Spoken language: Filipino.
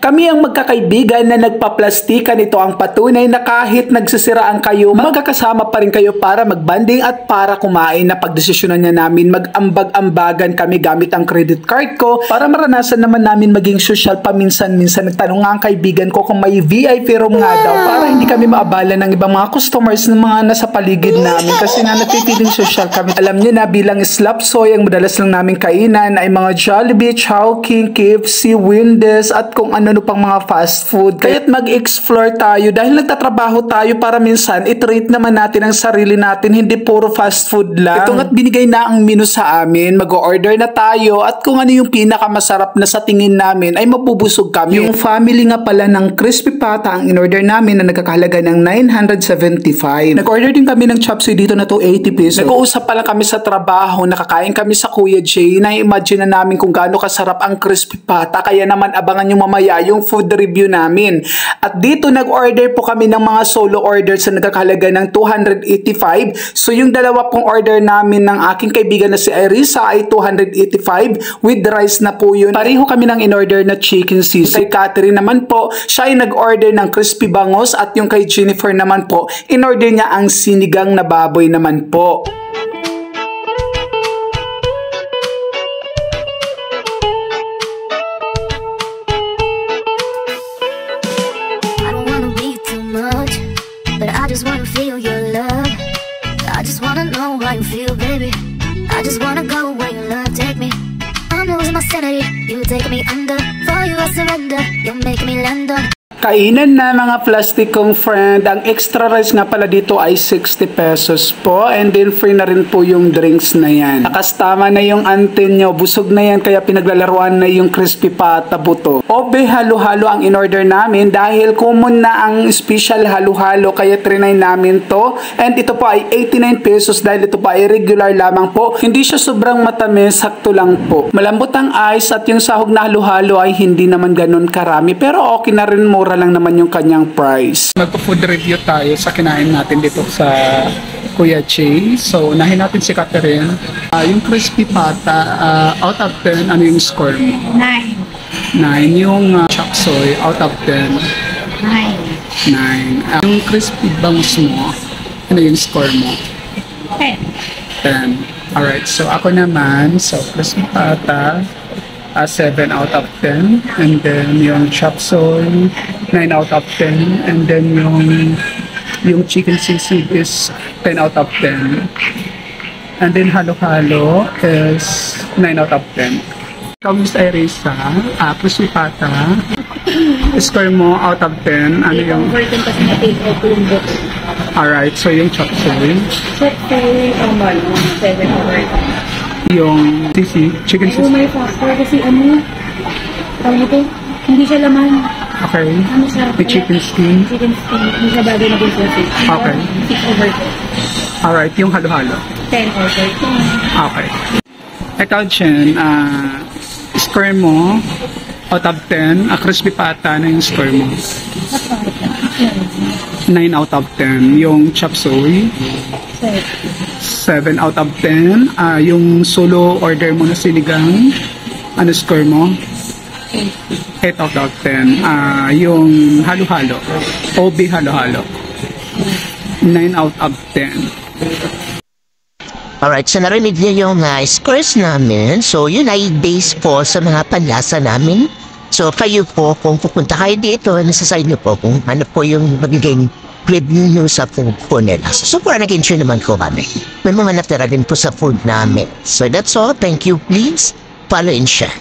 Kami ang magkakaibigan na nagpaplastikan, ito ang patunay na kahit nagsisiraan kayo, magkakasama pa rin kayo para magbanding at para kumain. Na pagdesisyonan niya namin mag-ambag-ambagan kami gamit ang credit card ko para maranasan naman namin maging social paminsan-minsan. Nagtanong nga ang kaibigan ko kung may VIP room nga daw para hindi kami maabala ng ibang mga customers ng mga nasa paligid namin kasi nga nagpipiling social kami. Alam niyo na bilang Slapsoy, ang madalas lang namin kainan ay mga Jollibee, Chowking, KFC, Wendy's at kung ano pang mga fast food. Kaya't mag-explore tayo dahil nagtatrabaho tayo para minsan i-treat naman natin ang sarili natin, hindi puro fast food lang. Ito nga't binigay na ang menu sa amin, mag-order na tayo at kung ano yung pinakamasarap na sa tingin namin ay mabubusog kami. Yung family nga pala ng crispy pata ang in-order namin na nagkakahalaga ng 975. Nag-order din kami ng chop suey dito na 280 pesos. Nag-uusap pa lang kami sa trabaho, nakakain kami sa Kuya Jay, na-imagine na namin kung gaano kasarap ang crispy pata, kaya naman abangan yung mamaya yung food review namin. At dito nag-order po kami ng mga solo orders na nagkakahalaga ng 285. So yung dalawa pong order namin ng aking kaibigan na si Irisa ay 285 with rice na po yun. Pareho kami ng in-order na chicken sisig. Kay Catherine naman po, siya ay nag-order ng crispy bangos at yung kay Jennifer naman po, in-order niya ang sinigang na baboy naman po. I just wanna feel your love. I just wanna know how you feel, baby. I just wanna go where your love take me. I'm losing my sanity, you take me under. For you I surrender, you're making me land on. Kainan na mga plastic kong friend. Ang extra rice nga pala dito ay 60 pesos po. And then free na rin po yung drinks na yan. Nakastama na yung antin nyo. Busog na yan kaya pinaglalaruan na yung crispy pata buto. Obe halo-halo ang in-order namin dahil common na ang special halo-halo kaya trinay namin to. And ito po ay 89 pesos dahil ito po ay regular lamang po. Hindi siya sobrang matamis, sakto lang po. Malambot ang ice at yung sahog na halo-halo ay hindi naman ganun karami. Pero okay na rin, mura lang naman yung kanyang price. Magpo-food review tayo sa kinain natin dito sa Kuya Jay. So, unahin natin si Catherine. Yung crispy pata, out of 10, ano yung score mo? 9. 9. Yung chop suey, out of 10? 9. 9. Yung crispy bangus mo, ano yung score mo? 10. 10. Alright, so ako naman, so crispy pata, 7 out of 10, and then yung chop suey 9 out of 10, and then yung chicken sisig is 10 out of 10, and then halo-halo is 9 out of 10. Ikaw, Miss Irisa, crispy pata, score mo out of 10, ano yung? Over 10 kasi na-take out yung book. Alright, so yung chop suey? Chop suey, 7 over 10. Yung sisig, chicken Ay, sisig? may factor kasi tawag ito, hindi siya laman. Okay. Ano siya? May chicken skin? Chicken skin, hindi siya bagay na sausage. Okay. 6 over 10. Alright, yung halo-halo? 10 over 10. Okay. Ikaw, Jen, score mo out of 10, crispy pata na yung score mo? 9 out of 10. Yung chop suey? 7 out of 10. Yung solo order mo na sinigang, ano score mo? 8 out of 10. Yung halo-halo, OB halo-halo, 9 out of 10. Alright, so narinig niyo yung scores namin. So yun ay base po sa mga panlasa namin. So kayo po, kung pupunta kayo dito, nasaside niyo po kung ano po yung magiging review nyo sa food po nila. So para nag-ensure naman ko kami. May mga natira din po sa food namin. So that's all. Thank you. Please follow and share.